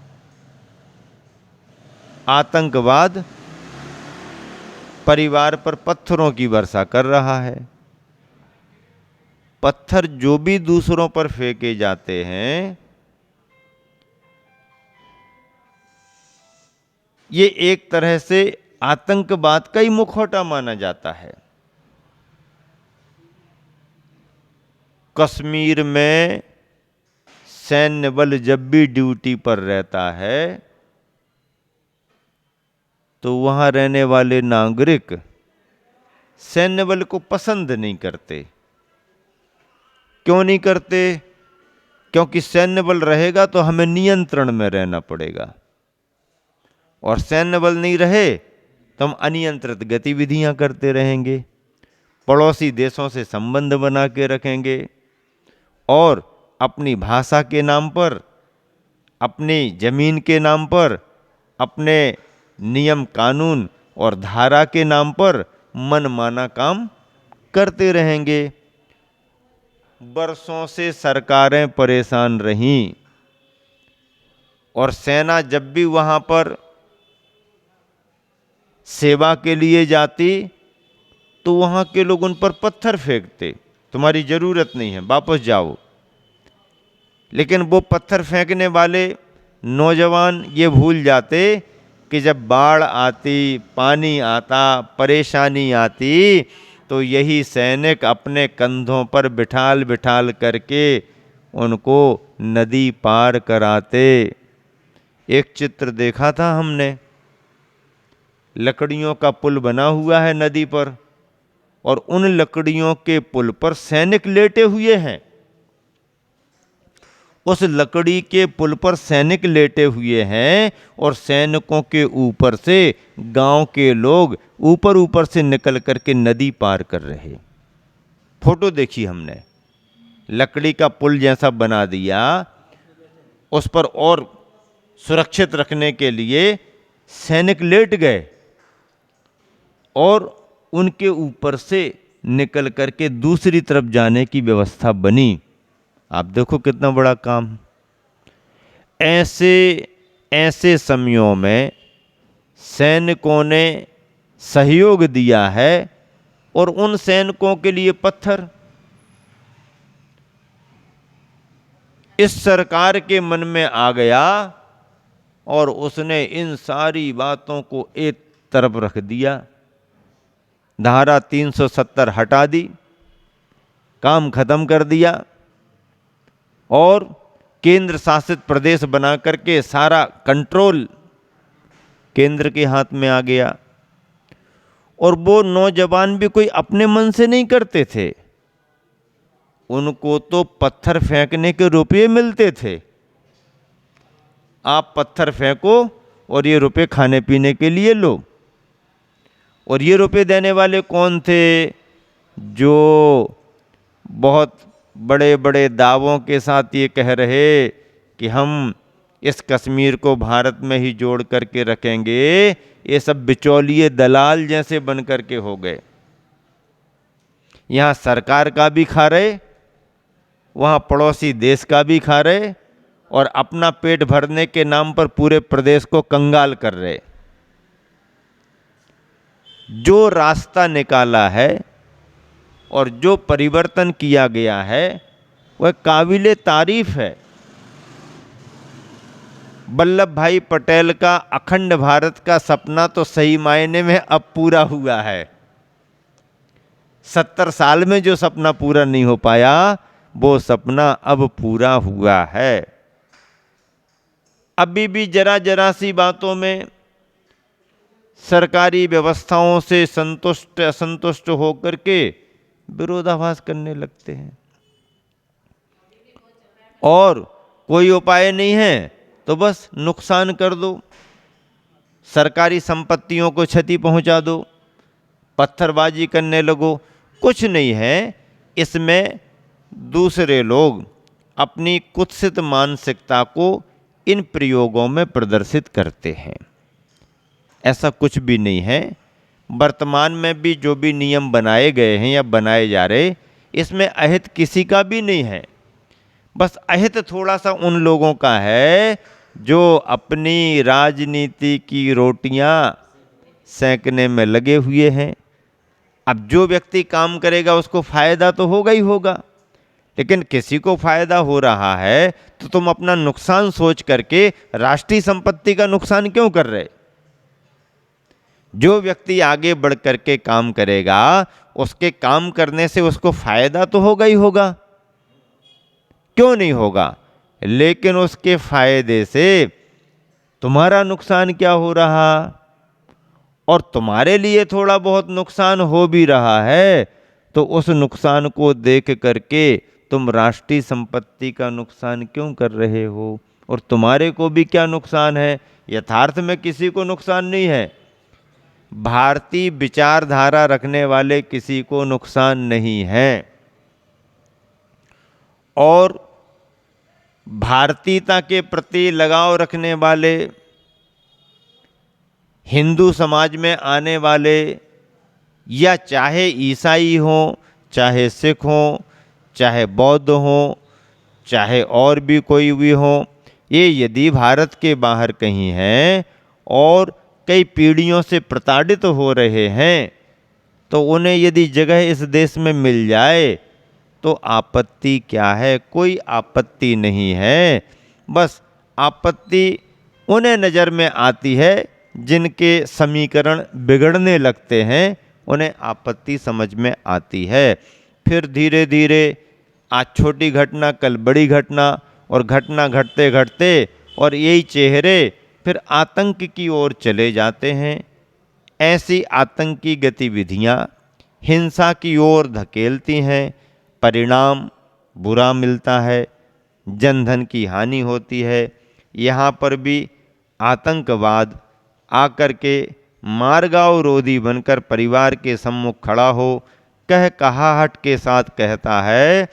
आतंकवाद परिवार पर पत्थरों की वर्षा कर रहा है। पत्थर जो भी दूसरों पर फेंके जाते हैं, ये एक तरह से आतंकवाद का ही मुखौटा माना जाता है। कश्मीर में सैन्य बल जब भी ड्यूटी पर रहता है तो वहां रहने वाले नागरिक सैन्य बल को पसंद नहीं करते। क्यों नहीं करते? क्योंकि सैन्य बल रहेगा तो हमें नियंत्रण में रहना पड़ेगा, और सैन्य बल नहीं रहे तो हम अनियंत्रित गतिविधियां करते रहेंगे, पड़ोसी देशों से संबंध बना के रखेंगे, और अपनी भाषा के नाम पर, अपनी जमीन के नाम पर, अपने नियम कानून और धारा के नाम पर मनमाना काम करते रहेंगे। वर्षों से सरकारें परेशान रहीं, और सेना जब भी वहां पर सेवा के लिए जाती तो वहां के लोग उन पर पत्थर फेंकते, तुम्हारी जरूरत नहीं है, वापस जाओ। लेकिन वो पत्थर फेंकने वाले नौजवान ये भूल जाते कि जब बाढ़ आती, पानी आता, परेशानी आती, तो यही सैनिक अपने कंधों पर बिठाल बिठाल करके उनको नदी पार कराते। एक चित्र देखा था हमने, लकड़ियों का पुल बना हुआ है नदी पर, और उन लकड़ियों के पुल पर सैनिक लेटे हुए हैं। उस लकड़ी के पुल पर सैनिक लेटे हुए हैं और सैनिकों के ऊपर से गांव के लोग ऊपर ऊपर से निकल करके नदी पार कर रहे। फोटो देखी हमने, लकड़ी का पुल जैसा बना दिया, उस पर और सुरक्षित रखने के लिए सैनिक लेट गए और उनके ऊपर से निकल करके दूसरी तरफ जाने की व्यवस्था बनी। आप देखो कितना बड़ा काम। ऐसे समयों में सैनिकों ने सहयोग दिया है और उन सैनिकों के लिए पत्थर। इस सरकार के मन में आ गया और उसने इन सारी बातों को एक तरफ रख दिया, धारा 370 हटा दी, काम खत्म कर दिया और केंद्र शासित प्रदेश बना करके सारा कंट्रोल केंद्र के हाथ में आ गया। और वो नौजवान भी कोई अपने मन से नहीं करते थे, उनको तो पत्थर फेंकने के रुपये मिलते थे। आप पत्थर फेंको और ये रुपये खाने पीने के लिए लो। और ये रुपये देने वाले कौन थे? जो बहुत बड़े बड़े दावों के साथ ये कह रहे कि हम इस कश्मीर को भारत में ही जोड़ करके रखेंगे। ये सब बिचौलिए दलाल जैसे बन करके हो गए। यहाँ सरकार का भी खा रहे, वहाँ पड़ोसी देश का भी खा रहे और अपना पेट भरने के नाम पर पूरे प्रदेश को कंगाल कर रहे। जो रास्ता निकाला है और जो परिवर्तन किया गया है वह काबिले तारीफ है। वल्लभ भाई पटेल का अखंड भारत का सपना तो सही मायने में अब पूरा हुआ है। 70 साल में जो सपना पूरा नहीं हो पाया वो सपना अब पूरा हुआ है। अभी भी जरा जरा सी बातों में सरकारी व्यवस्थाओं से संतुष्ट असंतुष्ट होकर के विरोधाभास करने लगते हैं और कोई उपाय नहीं है तो बस नुकसान कर दो, सरकारी संपत्तियों को क्षति पहुंचा दो, पत्थरबाजी करने लगो। कुछ नहीं है इसमें। दूसरे लोग अपनी कुत्सित मानसिकता को इन प्रयोगों में प्रदर्शित करते हैं। ऐसा कुछ भी नहीं है। वर्तमान में भी जो भी नियम बनाए गए हैं या बनाए जा रहे, इसमें अहित किसी का भी नहीं है। बस अहित थोड़ा सा उन लोगों का है जो अपनी राजनीति की रोटियां सेंकने में लगे हुए हैं। अब जो व्यक्ति काम करेगा उसको फायदा तो होगा ही होगा, लेकिन किसी को फायदा हो रहा है तो तुम अपना नुकसान सोच करके राष्ट्रीय संपत्ति का नुकसान क्यों कर रहे? जो व्यक्ति आगे बढ़ करके काम करेगा उसके काम करने से उसको फायदा तो होगा ही होगा, क्यों नहीं होगा? लेकिन उसके फायदे से तुम्हारा नुकसान क्या हो रहा? और तुम्हारे लिए थोड़ा बहुत नुकसान हो भी रहा है तो उस नुकसान को देख करके तुम राष्ट्रीय संपत्ति का नुकसान क्यों कर रहे हो? और तुम्हारे को भी क्या नुकसान है? यथार्थ में किसी को नुकसान नहीं है। भारतीय विचारधारा रखने वाले किसी को नुकसान नहीं है और भारतीयता के प्रति लगाव रखने वाले, हिंदू समाज में आने वाले, या चाहे ईसाई हों, चाहे सिख हों, चाहे बौद्ध हों, चाहे और भी कोई भी हों, ये यदि भारत के बाहर कहीं हैं और कई पीढ़ियों से प्रताड़ित हो रहे हैं तो उन्हें यदि जगह इस देश में मिल जाए तो आपत्ति क्या है? कोई आपत्ति नहीं है। बस आपत्ति उन्हें नज़र में आती है जिनके समीकरण बिगड़ने लगते हैं, उन्हें आपत्ति समझ में आती है। फिर धीरे धीरे आज छोटी घटना कल बड़ी घटना और घटना घटते घटते और यही चेहरे फिर आतंक की ओर चले जाते हैं। ऐसी आतंकी गतिविधियां, हिंसा की ओर धकेलती हैं, परिणाम बुरा मिलता है, जनधन की हानि होती है। यहाँ पर भी आतंकवाद आकर के मार्गावरोधी बनकर परिवार के सम्मुख खड़ा हो कह कहाहट के साथ कहता है,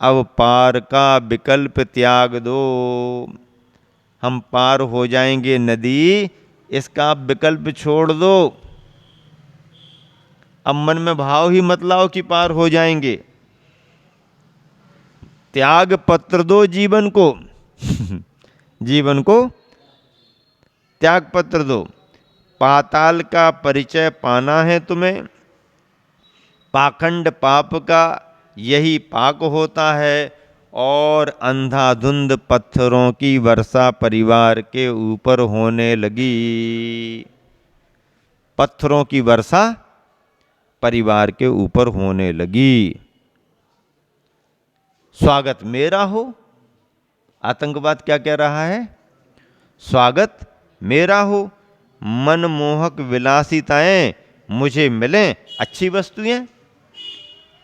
अब पार का विकल्प त्याग दो। हम पार हो जाएंगे नदी, इसका विकल्प छोड़ दो। अब मन में भाव ही मत लाओ कि पार हो जाएंगे। त्याग पत्र दो जीवन को जीवन को त्याग पत्र दो। पाताल का परिचय पाना है तुम्हें, पाखंड पाप का यही पाक होता है, और अंधाधुंध पत्थरों की वर्षा परिवार के ऊपर होने लगी। पत्थरों की वर्षा परिवार के ऊपर होने लगी। स्वागत मेरा हो। आतंकवाद क्या कह रहा है? स्वागत मेरा हो, मनमोहक विलासिताएं मुझे मिलें अच्छी वस्तुएं।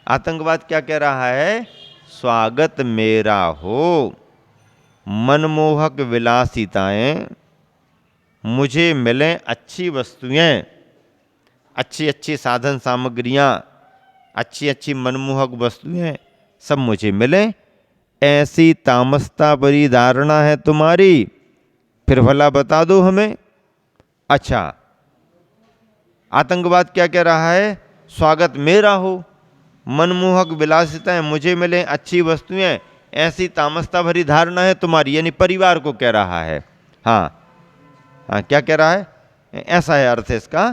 आतंकवाद क्या कह रहा है? स्वागत मेरा हो, मनमोहक विलासिताएं मुझे मिलें अच्छी वस्तुएं, अच्छी अच्छी साधन सामग्रियां, अच्छी अच्छी मनमोहक वस्तुएं सब मुझे मिलें। ऐसी तामसता भरी धारणा है तुम्हारी, फिर भला बता दो हमें। अच्छा, आतंकवाद क्या कह रहा है? स्वागत मेरा हो, मनमोहक विलासिताएं मुझे मिलें अच्छी वस्तुएं, ऐसी तामसता भरी धारणा है तुम्हारी, यानी परिवार को कह रहा है। हाँ हाँ, क्या कह रहा है? ऐसा है अर्थ इसका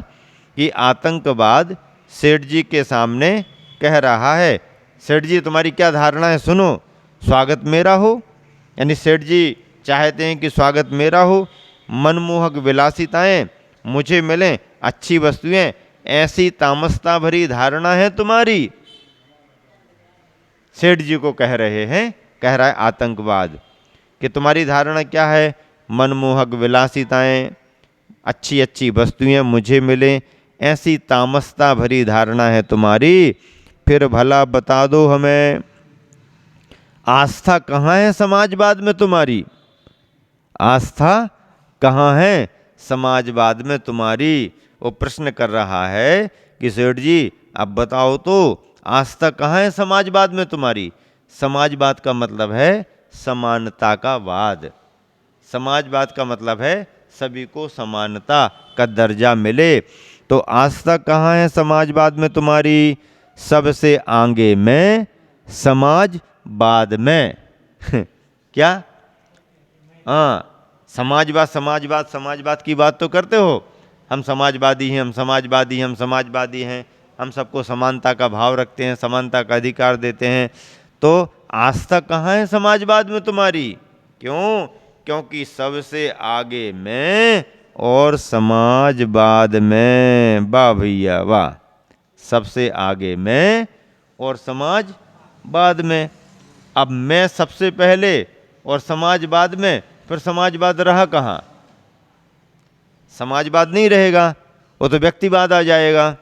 कि आतंकवाद सेठ जी के सामने कह रहा है, सेठ जी तुम्हारी क्या धारणा है, सुनो। स्वागत मेरा हो, यानी सेठ जी चाहते हैं कि स्वागत मेरा हो, मनमोहक विलासिताएं मुझे मिलें अच्छी वस्तुएं, ऐसी तामसता भरी धारणा है तुम्हारी। सेठ जी को कह रहे हैं, कह रहा है आतंकवाद कि तुम्हारी धारणा क्या है? मनमोहक विलासिताएं, अच्छी अच्छी वस्तुएं मुझे मिलें, ऐसी तामसता भरी धारणा है तुम्हारी, फिर भला बता दो हमें। आस्था कहाँ है समाजवाद में तुम्हारी? आस्था कहाँ है समाजवाद में तुम्हारी? वो प्रश्न कर रहा है कि सेठ जी अब बताओ तो, आस्था कहाँ है समाजवाद में तुम्हारी? समाजवाद का मतलब है समानता का वाद। समाजवाद का मतलब है सभी को समानता का दर्जा मिले। तो आस्था कहाँ है समाजवाद में तुम्हारी? सबसे आगे में, समाजवाद में क्या? हाँ, समाजवाद समाजवाद समाजवाद की बात तो करते हो, हम समाजवादी हैं, हम समाजवादी हैं, हम समाजवादी हैं, हम सबको समानता का भाव रखते हैं, समानता का अधिकार देते हैं। तो आस्था कहाँ है समाजवाद में तुम्हारी? क्यों? क्योंकि सबसे आगे में और समाजवाद में, वाह भैया वाह, सबसे आगे में और समाजवाद में। अब मैं सबसे पहले और समाजवाद में, फिर समाजवाद रहा कहाँ? समाजवाद नहीं रहेगा, वो तो व्यक्तिवाद आ जाएगा।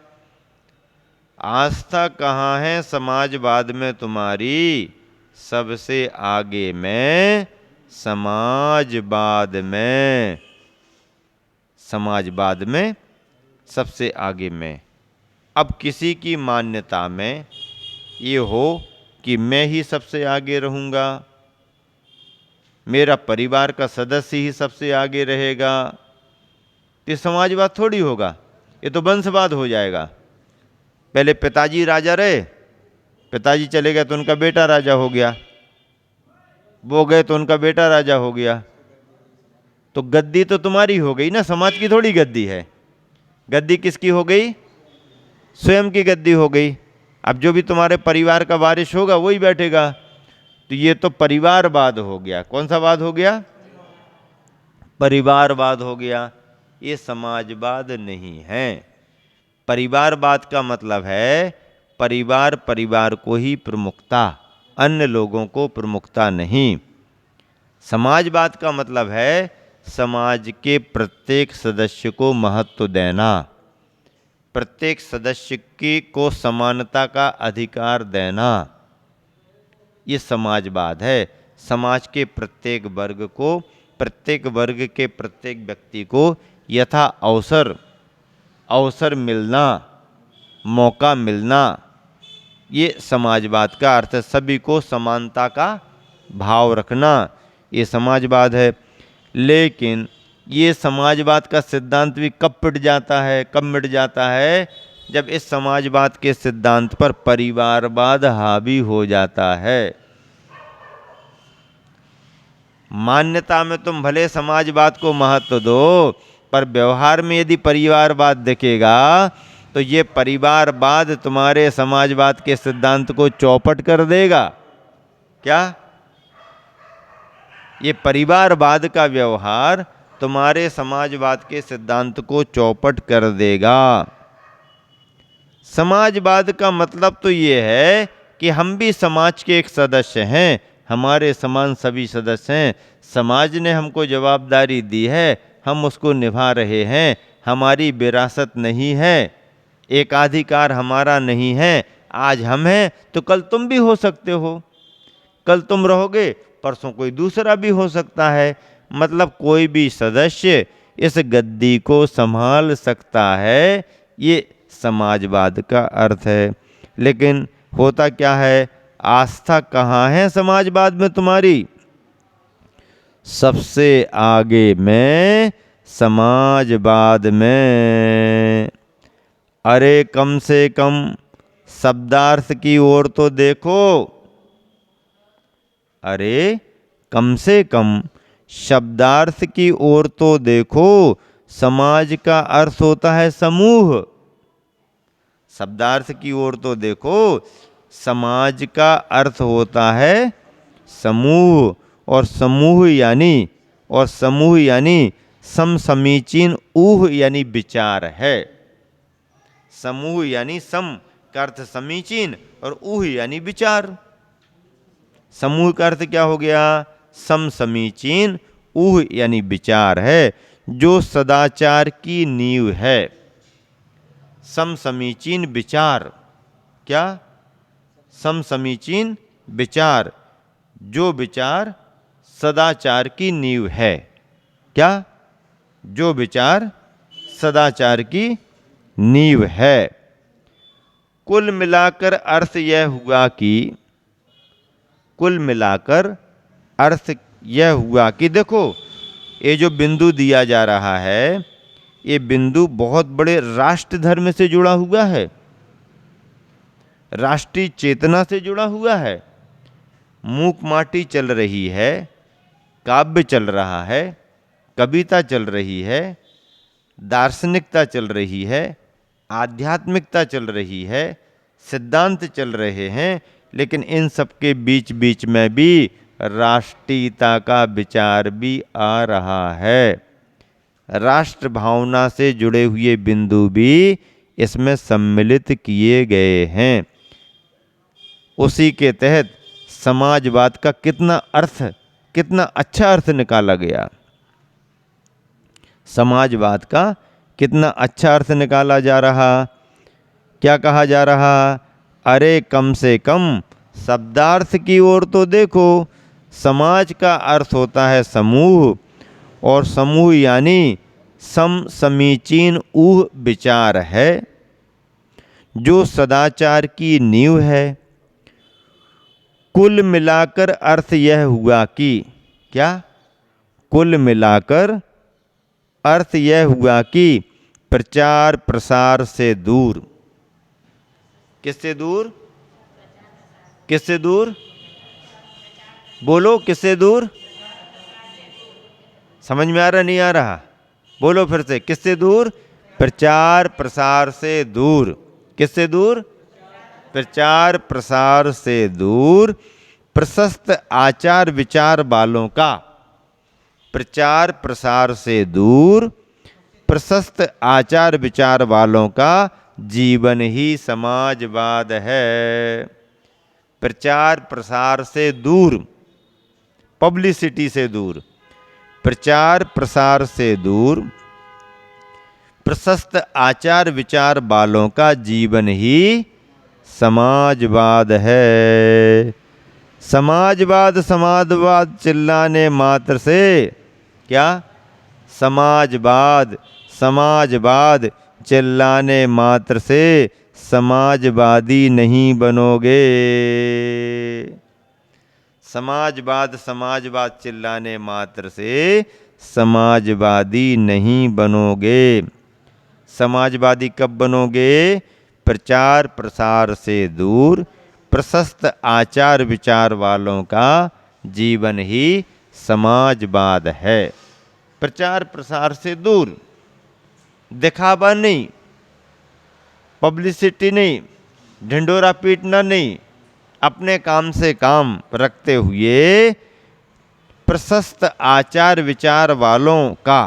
आस्था कहाँ है समाजवाद में तुम्हारी? सबसे आगे में समाजवाद में, समाजवाद में सबसे आगे में। अब किसी की मान्यता में ये हो कि मैं ही सबसे आगे रहूँगा, मेरा परिवार का सदस्य ही सबसे आगे रहेगा, तो समाजवाद थोड़ी होगा, ये तो वंशवाद हो जाएगा। पहले पिताजी राजा रहे, पिताजी चले गए तो उनका बेटा राजा हो गया, वो गए तो उनका बेटा राजा हो गया, तो गद्दी तो तुम्हारी हो गई ना, समाज की थोड़ी गद्दी है। गद्दी किसकी हो गई? स्वयं की गद्दी हो गई। अब जो भी तुम्हारे परिवार का वारिस होगा वही बैठेगा। तो ये तो परिवारवाद हो गया। कौन सा वाद हो गया? परिवारवाद हो गया। ये समाजवाद नहीं है। परिवारवाद का मतलब है परिवार परिवार को ही प्रमुखता, अन्य लोगों को प्रमुखता नहीं। समाजवाद का मतलब है समाज के प्रत्येक सदस्य को महत्व देना। प्रत्येक सदस्य को समानता का अधिकार देना, ये समाजवाद है। समाज के प्रत्येक वर्ग को, प्रत्येक वर्ग के प्रत्येक व्यक्ति को यथा अवसर मिलना, मौका मिलना, ये समाजवाद का अर्थ है। सभी को समानता का भाव रखना, ये समाजवाद है। लेकिन ये समाजवाद का सिद्धांत भी कब मिट जाता है, जब इस समाजवाद के सिद्धांत पर परिवारवाद हावी हो जाता है। मान्यता में तुम भले समाजवाद को महत्व दो, पर व्यवहार में यदि परिवारवाद दिखेगा तो ये परिवारवाद तुम्हारे समाजवाद के सिद्धांत को चौपट कर देगा। क्या? ये परिवारवाद का व्यवहार तुम्हारे समाजवाद के सिद्धांत को चौपट कर देगा। समाजवाद का मतलब तो ये है कि हम भी समाज के एक सदस्य हैं, हमारे समान सभी सदस्य हैं। समाज ने हमको जवाबदारी दी है, हम उसको निभा रहे हैं। हमारी विरासत नहीं है, एकाधिकार हमारा नहीं है। आज हम हैं तो कल तुम भी हो सकते हो, कल तुम रहोगे परसों कोई दूसरा भी हो सकता है। मतलब कोई भी सदस्य इस गद्दी को संभाल सकता है, ये समाजवाद का अर्थ है। लेकिन होता क्या है, आस्था कहाँ है समाजवाद में तुम्हारी? सबसे आगे में समाजवाद में। अरे कम से कम शब्दार्थ की ओर तो देखो, अरे कम से कम शब्दार्थ की ओर तो देखो। समाज का अर्थ होता है समूह। शब्दार्थ की ओर तो देखो, समाज का अर्थ होता है समूह। और समूह यानी समसमीचीन ऊह यानी विचार है। समूह यानी सम का अर्थ समीचीन और ऊह यानी विचार। समूह का अर्थ क्या हो गया? समसमीचीन, ऊह यानी विचार है, जो सदाचार की नींव है। समसमीचीन विचार, क्या? समसमीचीन विचार, जो विचार सदाचार की नींव है। क्या? जो विचार सदाचार की नींव है। कुल मिलाकर अर्थ यह हुआ कि, कुल मिलाकर अर्थ यह हुआ कि देखो, ये जो बिंदु दिया जा रहा है, ये बिंदु बहुत बड़े राष्ट्र धर्म से जुड़ा हुआ है, राष्ट्रीय चेतना से जुड़ा हुआ है। मूक माटी चल रही है, काव्य चल रहा है, कविता चल रही है, दार्शनिकता चल रही है, आध्यात्मिकता चल रही है, सिद्धांत चल रहे हैं। लेकिन इन सब के बीच बीच में भी राष्ट्रीयता का विचार भी आ रहा है। राष्ट्र भावना से जुड़े हुए बिंदु भी इसमें सम्मिलित किए गए हैं। उसी के तहत समाजवाद का कितना अच्छा अर्थ निकाला गया। समाजवाद का कितना अच्छा अर्थ निकाला जा रहा। क्या कहा जा रहा? अरे कम से कम शब्दार्थ की ओर तो देखो। समाज का अर्थ होता है समूह, और समूह यानी समसमीचीन ऊह विचार है, जो सदाचार की नींव है। कुल मिलाकर अर्थ यह हुआ कि, क्या? कुल मिलाकर अर्थ यह हुआ कि प्रचार प्रसार से दूर। किससे दूर? किससे दूर? बोलो, किससे दूर? समझ में आ रहा नहीं आ रहा? बोलो फिर से, किससे दूर? प्रचार प्रसार से दूर। किससे दूर? प्रचार प्रसार से दूर। प्रशस्त आचार विचार वालों का, प्रचार प्रसार से दूर प्रशस्त आचार विचार वालों का जीवन ही समाजवाद है। प्रचार प्रसार से दूर, पब्लिसिटी से दूर, प्रचार प्रसार से दूर प्रशस्त आचार विचार वालों का जीवन ही समाजवाद है। समाजवाद समाजवाद चिल्लाने मात्र से क्या, समाजवाद समाजवाद चिल्लाने मात्र से समाजवादी नहीं बनोगे। समाजवाद समाजवाद चिल्लाने मात्र से समाजवादी नहीं बनोगे। समाजवादी कब बनोगे? प्रचार प्रसार से दूर प्रशस्त आचार विचार वालों का जीवन ही समाजवाद है। प्रचार प्रसार से दूर, दिखावा नहीं, पब्लिसिटी नहीं, ढिंढोरा पीटना नहीं, अपने काम से काम रखते हुए प्रशस्त आचार विचार वालों का,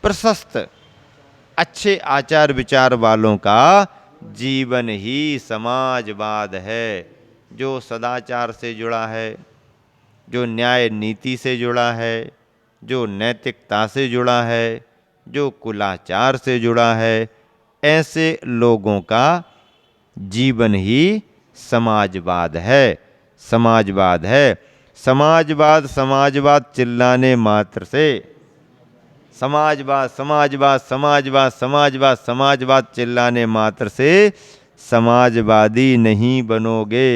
प्रशस्त अच्छे आचार विचार वालों का जीवन ही समाजवाद है। जो सदाचार से जुड़ा है, जो न्याय नीति से जुड़ा है, जो नैतिकता से जुड़ा है, जो कुलाचार से जुड़ा है, ऐसे लोगों का जीवन ही समाजवाद है। समाजवाद है। समाजवाद समाजवाद चिल्लाने मात्र से, समाजवाद समाजवाद समाजवाद समाजवाद समाजवाद चिल्लाने मात्र से समाजवादी नहीं बनोगे।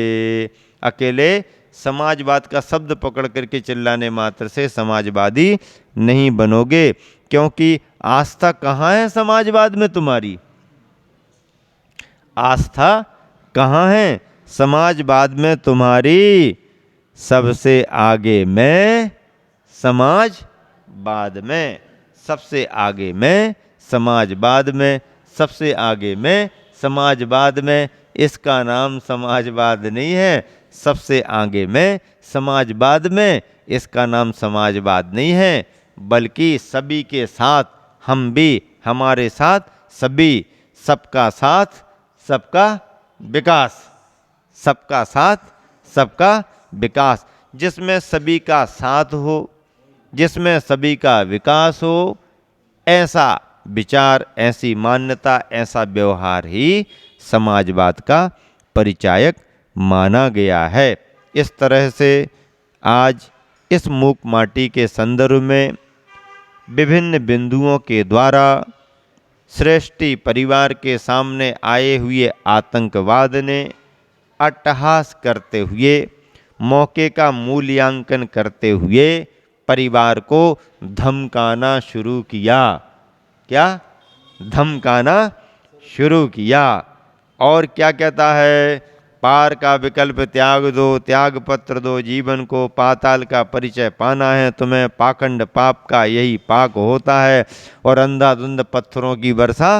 अकेले समाजवाद का शब्द पकड़ करके चिल्लाने मात्र से समाजवादी नहीं बनोगे, क्योंकि आस्था कहाँ है समाजवाद में तुम्हारी? आस्था कहाँ है समाजवाद में तुम्हारी? सबसे आगे में समाजवाद में, सबसे आगे में समाजवाद में, सबसे आगे में समाजवाद में। इसका नाम समाजवाद नहीं है। सबसे आगे में समाजवाद में, इसका नाम समाजवाद नहीं है, बल्कि सभी के साथ हम भी, हमारे साथ सभी, सबका साथ सबका विकास, सबका साथ सबका विकास, जिसमें सभी का साथ हो, जिसमें सभी का विकास हो, ऐसा विचार, ऐसी मान्यता, ऐसा व्यवहार ही समाजवाद का परिचायक माना गया है। इस तरह से आज इस मूक माटी के संदर्भ में विभिन्न बिंदुओं के द्वारा श्रेष्ठी परिवार के सामने आए हुए आतंकवाद ने अट्टहास करते हुए, मौके का मूल्यांकन करते हुए परिवार को धमकाना शुरू किया। क्या? धमकाना शुरू किया। और क्या कहता है? पार का विकल्प त्याग दो, त्याग पत्र दो, जीवन को पाताल का परिचय पाना है तुम्हें, पाखंड पाप का यही पाक होता है। और अंधाधुंध पत्थरों की वर्षा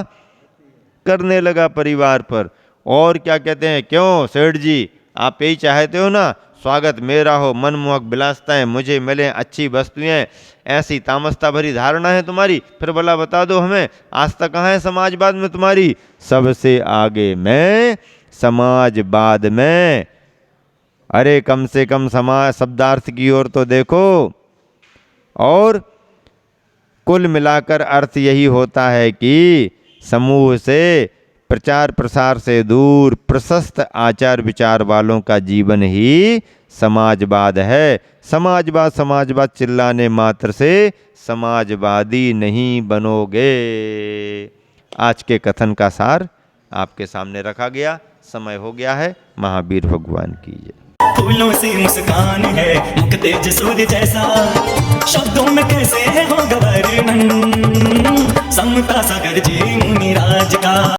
करने लगा परिवार पर। और क्या कहते हैं? क्यों सेठ जी, आप यही चाहते हो ना, स्वागत मेरा हो, मनमोहक विलासताएं मुझे मिले, अच्छी वस्तुएं, ऐसी तामसता भरी धारणा है तुम्हारी? फिर भला बता दो हमें, आस्था कहाँ है समाजवाद में तुम्हारी? सबसे आगे में समाजवाद में। अरे कम से कम समाज शब्दार्थ की ओर तो देखो। और कुल मिलाकर अर्थ यही होता है कि समूह से, प्रचार प्रसार से दूर प्रशस्त आचार विचार वालों का जीवन ही समाजवाद है। समाजवाद समाजवाद चिल्लाने मात्र से समाजवादी नहीं बनोगे। आज के कथन का सार आपके सामने रखा गया। समय हो गया है। महावीर भगवान की जय। फूलों से मुस्कान है, मुख तेज सूर्य जैसा, शब्दों में कैसे है होगा वर्णन, समता सागर जी मुनिराज का।